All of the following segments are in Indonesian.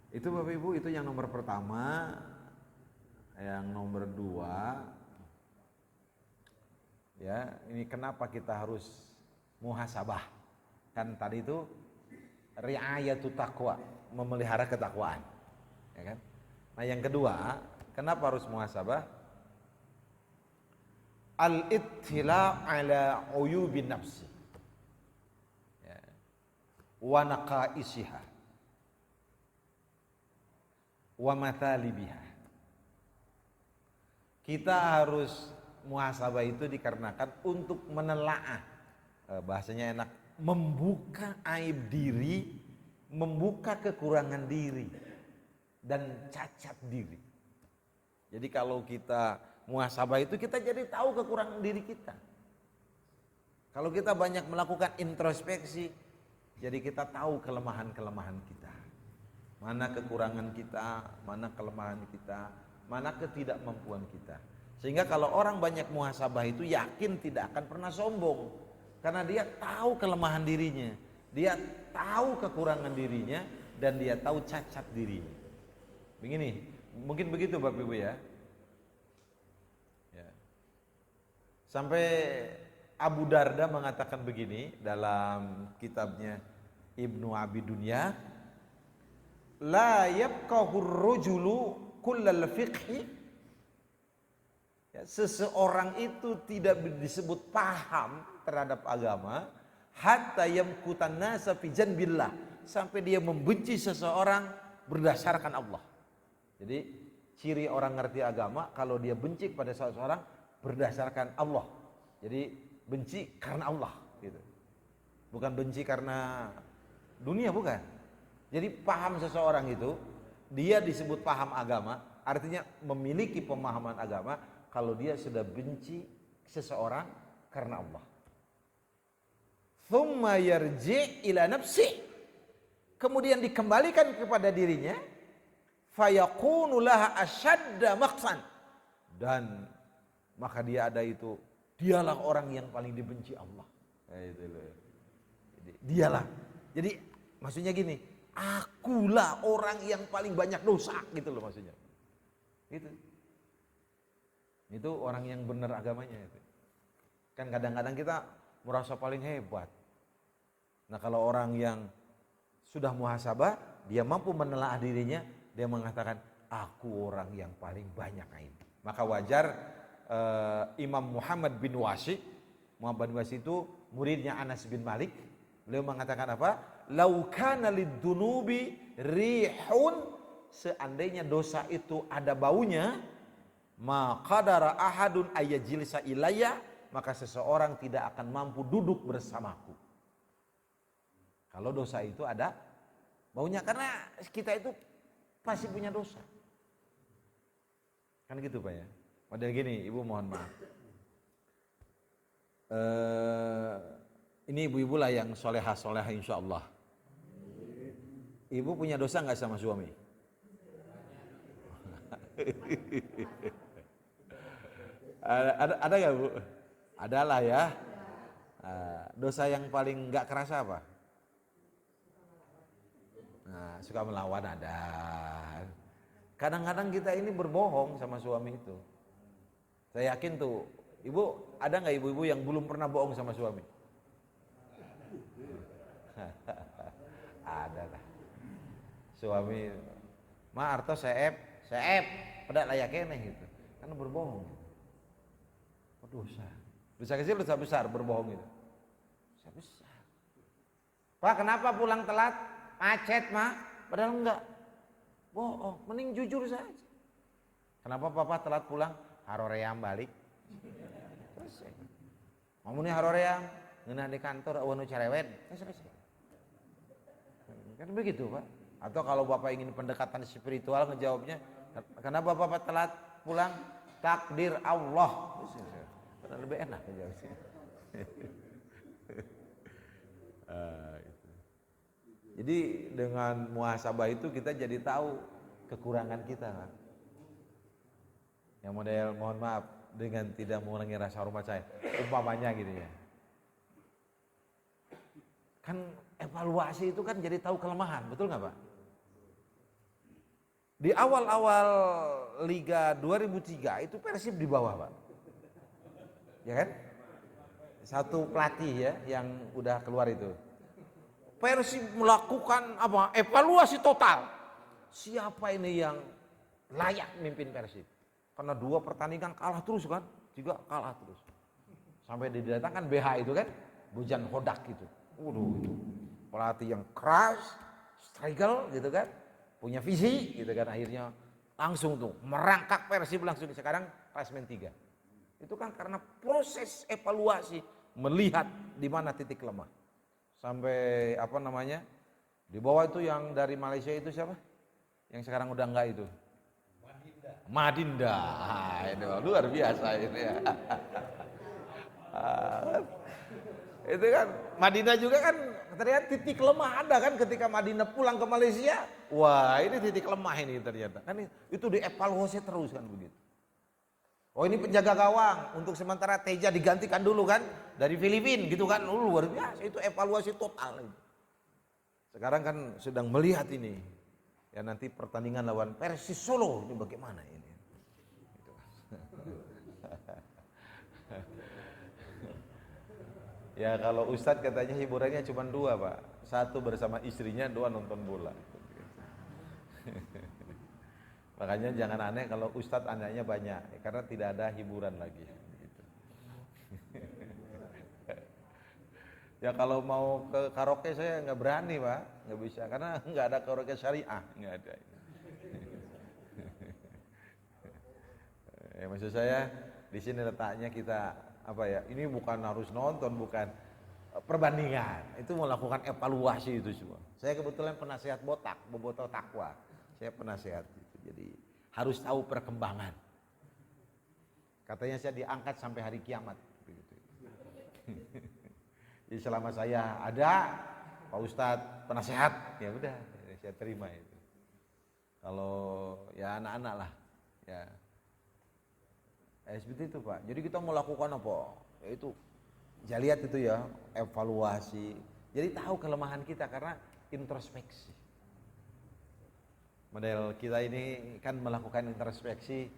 Itu Bapak Ibu, itu yang nomor pertama. Yang nomor dua, ya ini kenapa kita harus muhasabah. Kan tadi itu riayatut taqwa, memelihara ketakwaan, ya kan? Nah yang kedua, kenapa harus muhasabah? Al-ittila ala uyubin nafsi, ya, wa naqaisiha wa mathalibiha. Kita harus muhasabah itu dikarenakan untuk menelaah, bahasanya enak, membuka aib diri, membuka kekurangan diri dan cacat diri. Jadi kalau kita muhasabah itu kita jadi tahu kekurangan diri kita. Kalau kita banyak melakukan introspeksi, jadi kita tahu kelemahan-kelemahan kita. Mana kekurangan kita, mana kelemahan kita, mana ketidakmampuan kita. Sehingga kalau orang banyak muhasabah itu yakin tidak akan pernah sombong. Karena dia tahu kelemahan dirinya, dia tahu kekurangan dirinya, dan dia tahu cacat dirinya. Begini, mungkin begitu Bapak Ibu ya. Sampai Abu Darda mengatakan begini dalam kitabnya Ibnu Abi Dunya, la yabqahur rajulu kullal fiqhi, ya, seseorang itu tidak disebut paham terhadap agama hatta yamkutan nasa fi janbillah, sampai dia membenci seseorang berdasarkan Allah. Jadi ciri orang ngerti agama kalau dia benci pada seseorang berdasarkan Allah. Jadi benci karena Allah gitu. Bukan benci karena dunia, bukan. Jadi paham seseorang itu, dia disebut paham agama, artinya memiliki pemahaman agama kalau dia sudah benci seseorang karena Allah. Thumma yarji ila nafsi, kemudian dikembalikan kepada dirinya, fayakunu laha asyadda maqsan, dan maka dia ada itu, dialah orang yang paling dibenci Allah. Jadi, dialah. Jadi maksudnya gini, akulah orang yang paling banyak dosa gitu loh maksudnya. Itu orang yang benar agamanya itu. Kan kadang-kadang kita merasa paling hebat. Nah kalau orang yang sudah muhasabah, dia mampu menelaah dirinya, dia mengatakan aku orang yang paling banyak aib. Maka wajar Imam Muhammad bin Wasi itu muridnya Anas bin Malik. Beliau mengatakan apa? Lau kana liddunubi rihun, seandainya dosa itu ada baunya, ma qadara ahadun ayyajilisa ilayya, maka seseorang tidak akan mampu duduk bersamaku. Kalau dosa itu ada baunya, karena kita itu pasti punya dosa. Kan gitu Pak ya. Padahal gini, Ibu mohon maaf. Ini ibu-ibu lah yang solehah-solehah insya Allah. Ibu punya dosa nggak sama suami? Ada nggak Bu? Adalah ya. Dosa yang paling nggak kerasa apa? Nah, suka melawan ada. Kadang-kadang kita ini berbohong sama suami itu. Saya yakin tuh, Ibu ada nggak ibu-ibu yang belum pernah bohong sama suami? Ada lah. Suami, ma arto seep, pedak layaknya gitu. Karena berbohong. Dosa. Dosa kecil, dosa besar berbohong itu. Dosa besar. Pak kenapa pulang telat? Macet mah. Padahal enggak. Bohong, mending jujur saja. Kenapa papa telat pulang? Haroream balik. Selesai. Ngomongnya haroream, ngeunah di kantor awanu cerewet. Selesai. Kan begitu Pak. Atau kalau Bapak ingin pendekatan spiritual ngejawabnya, kenapa Bapak telat pulang? Takdir Allah. Lebih enak ngejawabnya. Jadi dengan muhasabah itu kita jadi tahu kekurangan kita kan. Yang model mohon maaf dengan tidak mengurangi rasa hormat saya, umpamanya gitu ya. Kan evaluasi itu kan jadi tahu kelemahan, betul nggak Pak? Di awal-awal Liga 2003 itu Persib di bawah, Pak. Ya kan? Satu pelatih ya yang udah keluar itu. Persib melakukan apa? Evaluasi total. Siapa ini yang layak memimpin Persib? Karena 2 pertandingan kalah terus kan? 3 kalah terus. Sampai didatangkan BH itu kan, Bojan Hodak itu. Waduh, itu pelatih yang keras, striker gitu kan, punya visi gitu kan, akhirnya langsung tuh merangkak Persib langsung sekarang klasemen 3. Itu kan karena proses evaluasi, melihat di mana titik lemah. Sampai apa namanya? Di bawah itu yang dari Malaysia itu siapa? Yang sekarang udah enggak itu? Madinda. Ini luar biasa ini ya. Itu kan Madinah juga kan ternyata titik lemah ada kan ketika Madinah pulang ke Malaysia. Wah, ini titik lemah ini ternyata. Kan itu dievaluasi terus kan begitu. Oh, ini penjaga gawang untuk sementara Teja digantikan dulu kan dari Filipina gitu kan. Luar biasa itu evaluasi total itu. Sekarang kan sedang melihat ini. Ya nanti pertandingan lawan Persis Solo ini bagaimana ini. Ya kalau Ustadz katanya hiburannya cuma 2, Pak. 1 bersama istrinya, 2 nonton bola. Makanya jangan aneh kalau Ustadz anaknya banyak, karena tidak ada hiburan lagi. Ya kalau mau ke karaoke saya nggak berani, Pak, nggak bisa, karena nggak ada karaoke syariah, nggak ada. Ya, maksud saya di sini letaknya kita apa ya? Ini bukan harus nonton, bukan perbandingan. Itu melakukan evaluasi itu semua. Saya kebetulan penasihat Boboto Takwa. Saya penasihat itu. Jadi harus tahu perkembangan. Katanya saya diangkat sampai hari kiamat. Begitu. Jadi selama saya ada Pak Ustadz penasihat, ya udah saya terima itu. Kalau ya anak-anak lah, ya. Seperti itu Pak. Jadi kita mau lakukan apa? Yaitu saya lihat itu ya, evaluasi. Jadi tahu kelemahan kita karena introspeksi. Model kita ini kan melakukan introspeksi.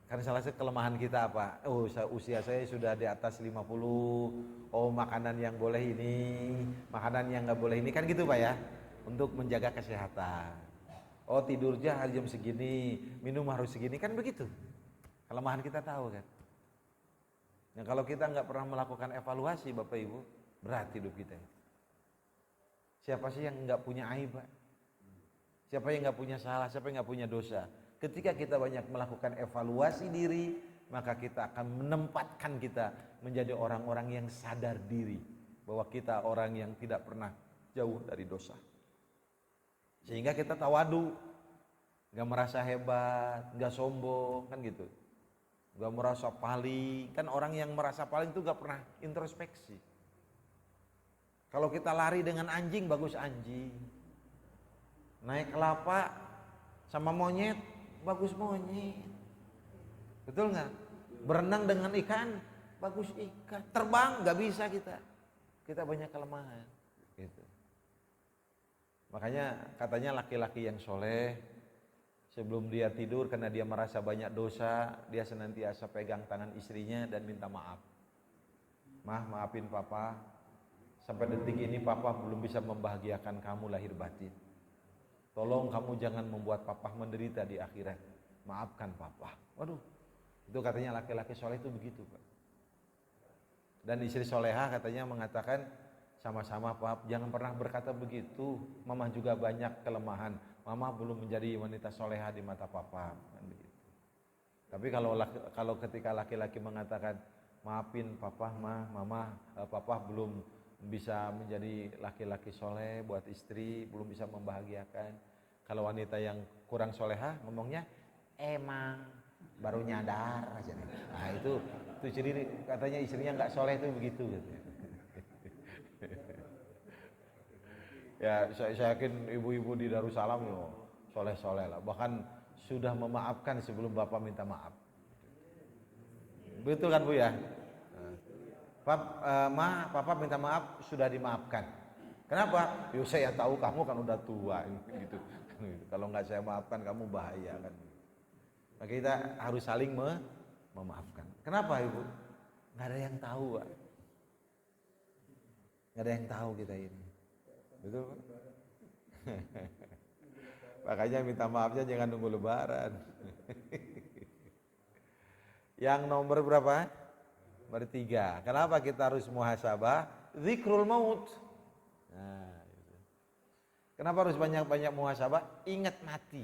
Karena salah satu kelemahan kita apa? Oh, usia saya sudah di atas 50. Oh, makanan yang boleh ini, makanan yang nggak boleh ini, kan gitu Pak ya. Untuk menjaga kesehatan. Oh, tidurnya hari jam segini, minum harus segini, kan begitu. Kelemahan kita tahu kan. Nah, kalau kita nggak pernah melakukan evaluasi Bapak Ibu, berat hidup kita. Siapa sih yang nggak punya aib, Pak? Siapa yang nggak punya salah? Siapa yang nggak punya dosa? Ketika kita banyak melakukan evaluasi diri, maka kita akan menempatkan kita menjadi orang-orang yang sadar diri bahwa kita orang yang tidak pernah jauh dari dosa. Sehingga kita tawadu, nggak merasa hebat, nggak sombong, kan gitu. Gak merasa paling, kan orang yang merasa paling itu gak pernah introspeksi. Kalau kita lari dengan anjing, bagus anjing. Naik kelapa sama monyet, bagus monyet. Betul gak? Berenang dengan ikan, bagus ikan. Terbang gak bisa kita. Kita banyak kelemahan. Gitu. Makanya katanya laki-laki yang soleh, sebelum dia tidur karena dia merasa banyak dosa, dia senantiasa pegang tangan istrinya dan minta maaf. Maafin papa, sampai detik ini papa belum bisa membahagiakan kamu lahir batin. Tolong kamu jangan membuat papa menderita di akhirat. Maafkan papa. Waduh, itu katanya laki-laki soleh itu begitu Pak. Dan istri soleha katanya mengatakan, sama-sama Pak, jangan pernah berkata begitu. Mama juga banyak kelemahan. Mama belum menjadi wanita soleha di mata papa, kan begitu. Tapi kalau ketika laki-laki mengatakan maafin papa, mama, papa belum bisa menjadi laki-laki soleh buat istri, belum bisa membahagiakan. Kalau wanita yang kurang soleha ngomongnya emang baru nyadar aja. Nah itu jadi katanya istrinya nggak soleh itu begitu. Gitu. Ya saya yakin ibu-ibu di Darussalam yo soleh-soleh lah, bahkan sudah memaafkan sebelum bapak minta maaf. Betul kan Bu ya? Papa minta maaf sudah dimaafkan. Kenapa? Yo saya tahu kamu kan udah tua gitu. Kalau nggak saya maafkan kamu bahaya kan. Maka kita harus saling memaafkan. Kenapa Ibu? Nggak ada yang tahu, Pak. Nggak ada yang tahu kita ini. Betul, Pak? Makanya minta maafnya jangan nunggu lebaran. Yang nomor berapa? Nomor 3. Kenapa kita harus muhasabah? Zikrul maut. Nah, gitu. Kenapa harus banyak-banyak muhasabah? Ingat mati.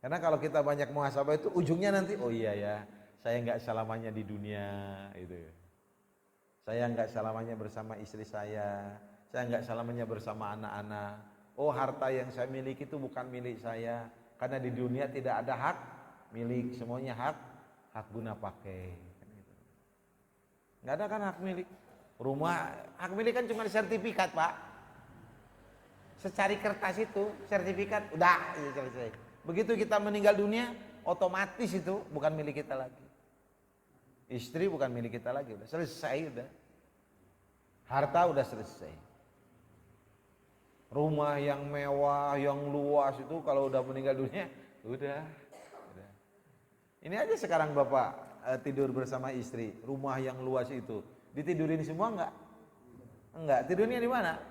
Karena kalau kita banyak muhasabah itu ujungnya nanti, oh iya ya, saya nggak selamanya di dunia, itu. Saya nggak selamanya bersama istri saya nggak selamanya bersama anak-anak. Oh, harta yang saya miliki itu bukan milik saya, karena di dunia tidak ada hak milik, semuanya hak guna pakai. Nggak ada kan hak milik. Rumah hak milik kan cuma sertifikat, Pak. Secari kertas itu sertifikat, udah selesai. Begitu kita meninggal dunia, otomatis itu bukan milik kita lagi. Istri bukan milik kita lagi, udah selesai, udah. Harta udah selesai. Rumah yang mewah, yang luas itu kalau udah meninggal dunia, udah. Ini aja sekarang Bapak tidur bersama istri, rumah yang luas itu, ditidurin semua enggak? Enggak, tidurnya di mana?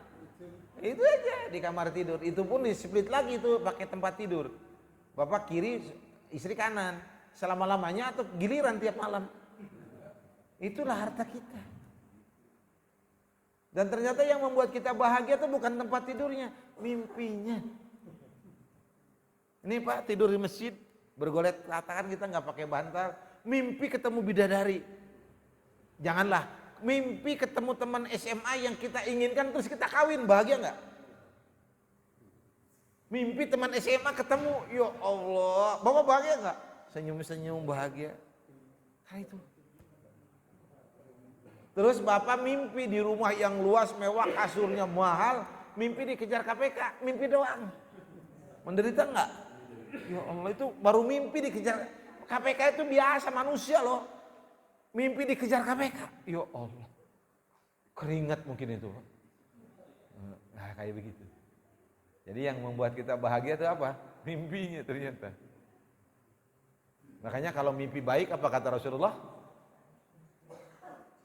Itu aja di kamar tidur. Itu pun di-split lagi itu pakai tempat tidur. Bapak kiri, istri kanan. Selama-lamanya atau giliran tiap malam. Itulah harta kita. Dan ternyata yang membuat kita bahagia itu bukan tempat tidurnya, mimpinya. Ini Pak, tidur di masjid, bergolet ratakan, kita nggak pakai bantal, mimpi ketemu bidadari. Janganlah mimpi ketemu teman SMA yang kita inginkan terus kita kawin, bahagia nggak? Mimpi teman SMA ketemu, ya Allah, Bapak bahagia nggak? Senyum-senyum bahagia. Nah itu. Terus Bapak mimpi di rumah yang luas, mewah, kasurnya mahal, mimpi dikejar KPK, mimpi doang. Menderita nggak? Ya Allah, itu baru mimpi dikejar KPK, itu biasa manusia loh. Mimpi dikejar KPK, ya Allah, keringat mungkin itu. Nah kayak begitu. Jadi yang membuat kita bahagia itu apa? Mimpinya ternyata. Makanya kalau mimpi baik apa kata Rasulullah?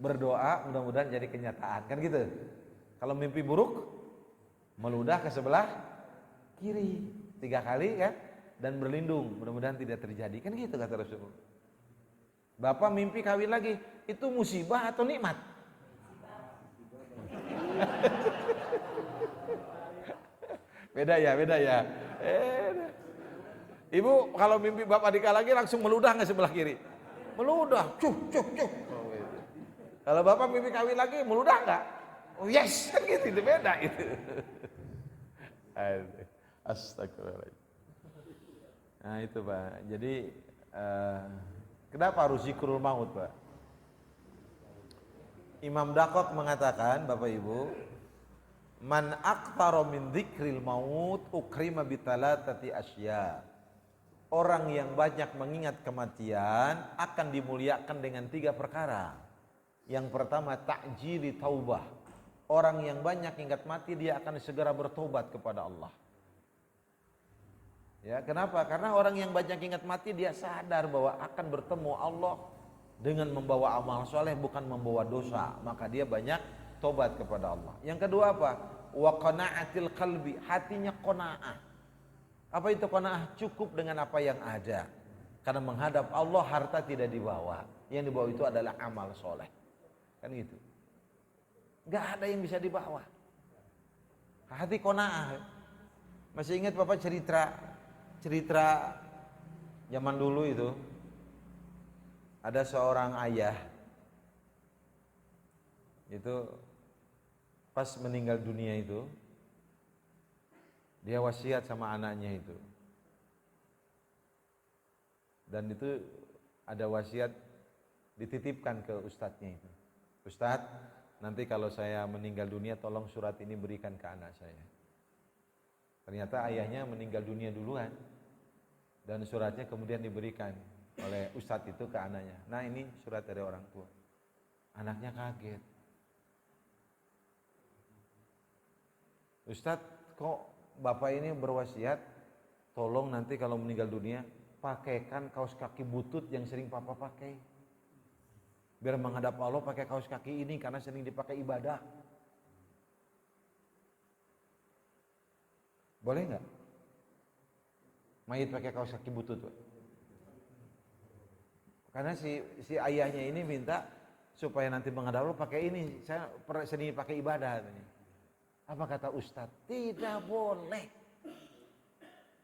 Berdoa mudah-mudahan jadi kenyataan, kan gitu. Kalau mimpi buruk, meludah ke sebelah kiri 3 kali kan, dan berlindung mudah-mudahan tidak terjadi, kan gitu kata Rasulullah. Bapak mimpi kawin lagi, itu musibah atau nikmat? Beda ya. Ibu kalau mimpi Bapak nikah lagi langsung meludah nggak sebelah kiri? Meludah, cuh. Kalau Bapak mimpi kawin lagi meludah nggak? Oh yes, kan gitu, itu beda itu. Astagfirullahaladzim. Nah itu Pak, jadi kenapa harus zikrul maut Pak? Imam Dakok mengatakan, Bapak Ibu, man aktsara min dzikril maut ukrima bitalatati asya. Orang yang banyak mengingat kematian akan dimuliakan dengan 3 perkara. Yang pertama, ta'jili taubah. Orang yang banyak ingat mati dia akan segera bertobat kepada Allah. Ya, kenapa? Karena orang yang banyak ingat mati dia sadar bahwa akan bertemu Allah dengan membawa amal soleh, bukan membawa dosa. Maka dia banyak tobat kepada Allah. Yang kedua apa? Wa qana'atil qalbi, hatinya qanaah. Apa itu qanaah? Cukup dengan apa yang ada. Karena menghadap Allah harta tidak dibawa. Yang dibawa itu adalah amal soleh. Kan gitu. Gak ada yang bisa dibawa. Hati qanaah. Masih ingat Bapak cerita zaman dulu itu? Ada seorang ayah itu pas meninggal dunia itu dia wasiat sama anaknya itu, dan itu ada wasiat dititipkan ke ustadznya itu. Ustadz, nanti kalau saya meninggal dunia tolong surat ini berikan ke anak saya. Ternyata ayahnya meninggal dunia duluan dan suratnya kemudian diberikan oleh ustadz itu ke anaknya. Nah ini surat dari orang tua. Anaknya kaget. Ustadz, kok bapak ini berwasiat, tolong nanti kalau meninggal dunia pakaikan kaos kaki butut yang sering papa pakai. Biar menghadap Allah pakai kaos kaki ini karena sering dipakai ibadah. Boleh nggak? Mayit pakai kaos kaki butut, Pak. Karena si ayahnya ini minta supaya nanti menghadap Allah pakai ini. Saya sering pakai ibadah. Apa kata Ustadz? Tidak boleh.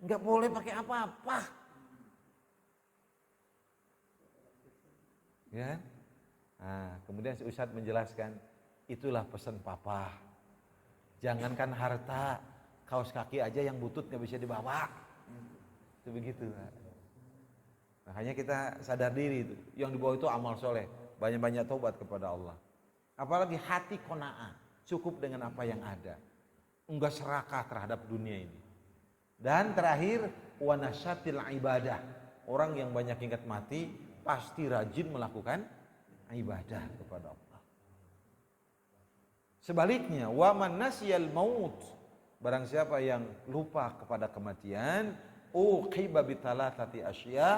Nggak boleh pakai apa-apa. Ya. Nah, kemudian si Ustadz menjelaskan, itulah pesan papa. Jangankan harta, kaos kaki aja yang butut nggak bisa dibawa. Itu begitu. Makanya kita sadar diri itu. Yang dibawa itu amal soleh. Banyak-banyak taubat kepada Allah. Apalagi hati qanaah. Cukup dengan apa yang ada. Enggak serakah terhadap dunia ini. Dan terakhir, wanasyatil ibadah. Orang yang banyak ingat mati, pasti rajin melakukan ibadah kepada Allah. Sebaliknya, waman nasyal maut. Barang siapa yang lupa kepada kematian, uqiba bitalatati asya,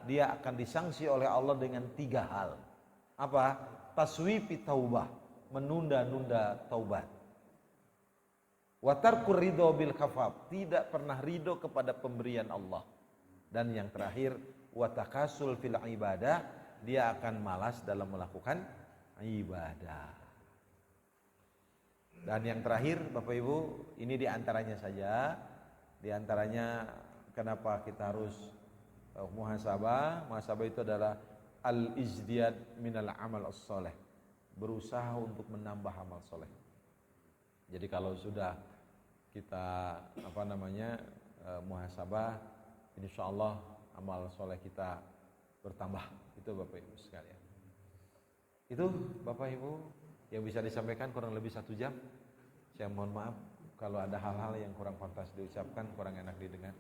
dia akan disangsi oleh Allah dengan 3 hal. Apa? Taswifi taubah, menunda-nunda taubat. Wa tarkur ridho bil kafaf, tidak pernah ridho kepada pemberian Allah. Dan yang terakhir, wa takasul fil ibadah, dia akan malas dalam melakukan ibadah. Dan yang terakhir, Bapak Ibu, ini diantaranya saja. Diantaranya kenapa kita harus muhasabah. Muhasabah itu adalah al-izdiyad minal amal as-soleh, berusaha untuk menambah amal soleh. Jadi kalau sudah kita muhasabah, insyaallah amal soleh kita bertambah. Itu Bapak Ibu sekalian. Itu Bapak Ibu yang bisa disampaikan, kurang lebih 1 jam. Saya mohon maaf kalau ada hal-hal yang kurang pantas diucapkan, kurang enak didengar.